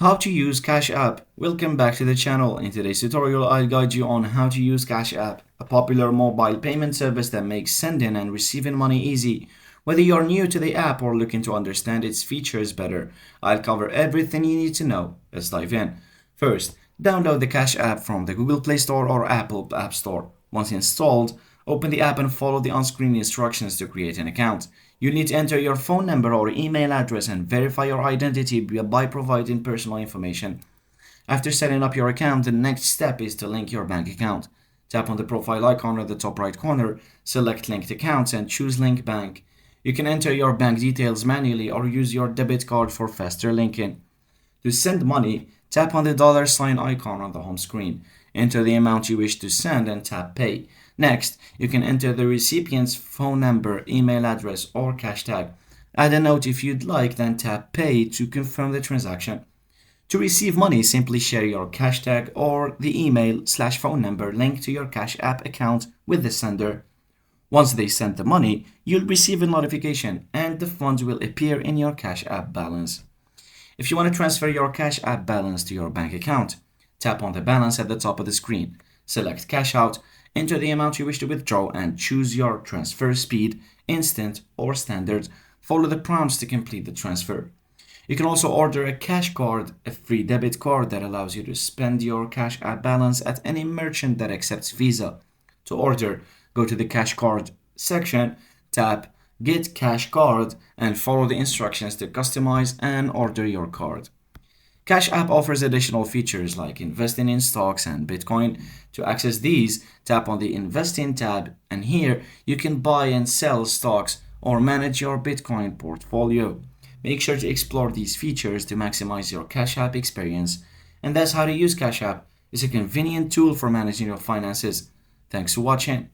How to use Cash App. Welcome back to the channel. In today's tutorial, I'll guide you on how to use Cash App, a popular mobile payment service that makes sending and receiving money easy. Whether you're new to the app or looking to understand its features better, I'll cover everything you need to know. Let's dive in. First, download the Cash App from the Google Play Store or Apple App Store. Once installed, open the app and follow the on-screen instructions to create an account. You'll need to enter your phone number or email address and verify your identity by providing personal information. After setting up your account, the next step is to link your bank account. Tap on the profile icon at the top right corner, select Linked Accounts and choose Link Bank. You can enter your bank details manually or use your debit card for faster linking. To send money, tap on the $sign icon on the home screen. Enter the amount you wish to send and tap Pay. Next, you can enter the recipient's phone number, email address, or cash tag. Add a note if you'd like, then tap Pay to confirm the transaction. To receive money, simply share your cash tag or the email/phone number linked to your Cash App account with the sender. Once they send the money, you'll receive a notification and the funds will appear in your Cash App balance. If you want to transfer your Cash App balance to your bank account, tap on the balance at the top of the screen. Select Cash Out, enter the amount you wish to withdraw and choose your transfer speed, instant or standard. Follow the prompts to complete the transfer. You can also order a cash card, a free debit card that allows you to spend your Cash App balance at any merchant that accepts Visa. To order, go to the Cash Card section, tap Get Cash Card and follow the instructions to customize and order your card. Cash App offers additional features like investing in stocks and Bitcoin. To access these, tap on the Investing tab, and here you can buy and sell stocks or manage your Bitcoin portfolio. Make sure to explore these features to maximize your Cash App experience. And that's how to use Cash App. It's a convenient tool for managing your finances. Thanks for watching.